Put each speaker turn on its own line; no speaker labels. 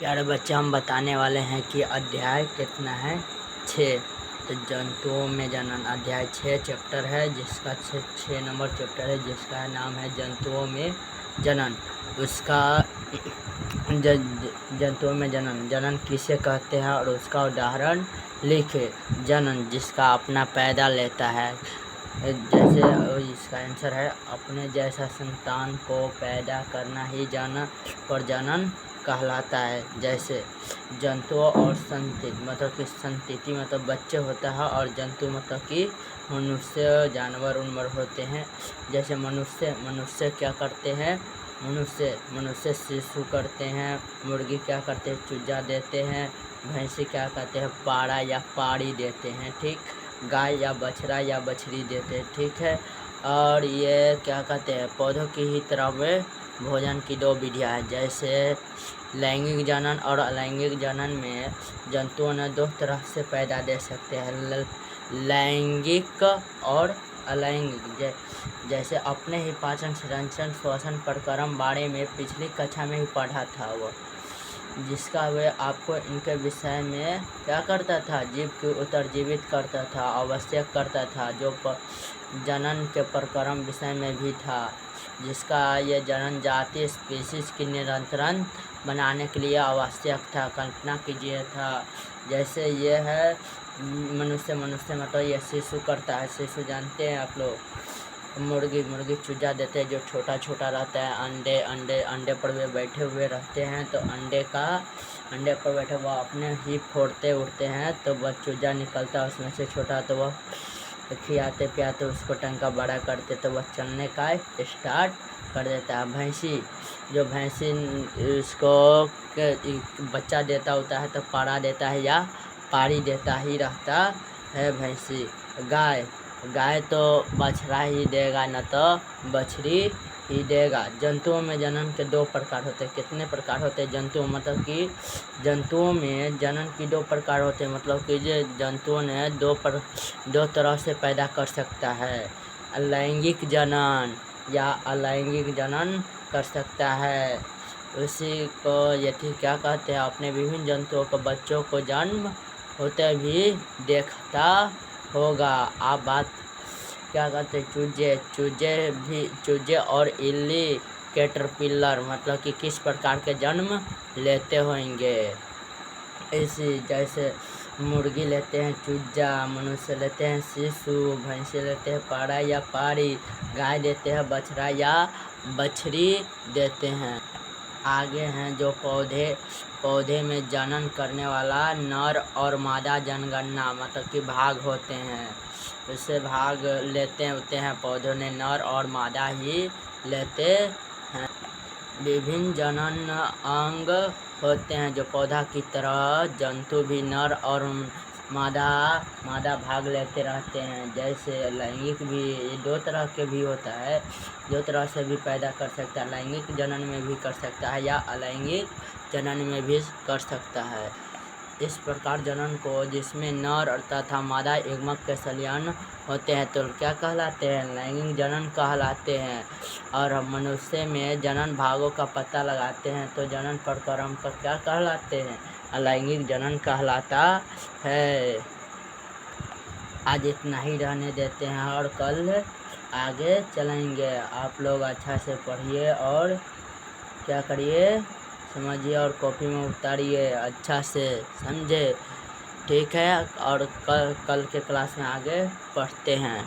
प्यारे बच्चे, हम बताने वाले हैं कि अध्याय कितना है 6। तो जंतुओं में जनन अध्याय 6 चैप्टर है, जिसका 6 नंबर चैप्टर है, जिसका नाम है जंतुओं में जनन। उसका जंतुओं में जनन किसे कहते हैं और उसका उदाहरण लिखे। जनन जिसका अपना पैदा लेता है, जैसे इसका आंसर है अपने जैसा संतान को पैदा करना ही प्रजनन कहलाता है। जैसे जंतुओं और संतति मतलब कि संतति मतलब बच्चे होता है, और जंतु मतलब कि मनुष्य जानवर उनवर होते हैं। जैसे मनुष्य क्या करते हैं, मनुष्य शिशु करते हैं। मुर्गी क्या करते हैं, चूजा देते हैं। भैंसी क्या कहते हैं, पाड़ा या पाड़ी देते हैं। ठीक, गाय या बछड़ा या बछड़ी देते हैं। ठीक है। और ये क्या कहते हैं, पौधों की ही तरह में भोजन की 2 विधियाँ हैं। जैसे लैंगिक जनन और अलैंगिक जनन में जंतुओं ने 2 तरह से पैदा दे सकते हैं, लैंगिक और अलैंगिक। जैसे अपने ही पाचन संरक्षण श्वसन प्रक्रम बारे में पिछली कक्षा में ही पढ़ा था वो, जिसका वे आपको इनके विषय में क्या करता था, जीव को उत्तरजीवित करता था, आवश्यक करता था, जो जनन के प्रक्रम विषय में भी था, जिसका ये जनन जाति स्पीशीज की निरंतरण बनाने के लिए आवश्यक था। कल्पना कीजिए था, जैसे ये है मनुष्य मतलब ये शिशु करता है। शिशु जानते हैं आप लोग, मुर्गी चूजा देते हैं, जो छोटा रहता है। अंडे पर वे बैठे हुए रहते हैं। तो अंडे पर बैठे वह अपने ही फोड़ते उड़ते हैं, तो वह चूजा निकलता है उसमें से छोटा, तो वह खिलाते पियाते उसको टंका बड़ा करते, तो वह चलने का स्टार्ट कर देता है। भैंसी उसको बच्चा देता होता है, तो पाड़ा देता है या पाड़ी देता ही रहता है भैंसी। गाय तो बछड़ा ही देगा, न तो बछड़ी ही देगा। जंतुओं में जनन के 2 प्रकार होते हैं। कितने प्रकार होते हैं जंतुओं, मतलब कि जंतुओं में जनन की 2 प्रकार होते हैं। मतलब कि जो जंतुओं ने 2 तरह से पैदा कर सकता है, लैंगिक जनन या अलैंगिक जनन कर सकता है। उसी को यदि क्या कहते हैं, अपने विभिन्न जंतुओं को बच्चों को जन्म होते भी देखता होगा। आप बात क्या कहते हैं, चूजे और इल्ली कैटरपिलर मतलब कि किस प्रकार के जन्म लेते होंगे। इसी जैसे मुर्गी लेते हैं चूजा, मनुष्य लेते हैं शिशु, भैंसे लेते हैं पाड़ा या पाड़ी, गाय देते हैं बछड़ा या बछड़ी देते हैं। आगे हैं जो पौधे में जनन करने वाला नर और मादा जनगणना मतलब कि भाग होते हैं। इससे भाग लेते होते हैं पौधों ने नर और मादा ही लेते हैं। विभिन्न जनन अंग होते हैं, जो पौधा की तरह जंतु भी नर और मादा भाग लेते रहते हैं। जैसे लैंगिक भी 2 तरह के भी होता है, 2 तरह से भी पैदा कर सकता है। लैंगिक जनन में भी कर सकता है या अलैंगिक जनन में भी कर सकता है। इस प्रकार जनन को जिसमें नर तथा मादा युग्मक के संलयन होते हैं तो क्या कहलाते हैं, लैंगिक जनन कहलाते हैं। और मनुष्य में जनन भागों का पता लगाते हैं तो जनन प्रक्रम को क्या कहलाते हैं, अलैंगिक जनन कहलाता है। आज इतना ही रहने देते हैं और कल आगे चलेंगे। आप लोग अच्छा से पढ़िए और क्या करिए, समझिए और कॉपी में उतारिए अच्छा से, समझे। ठीक है, और कल के क्लास में आगे पढ़ते हैं।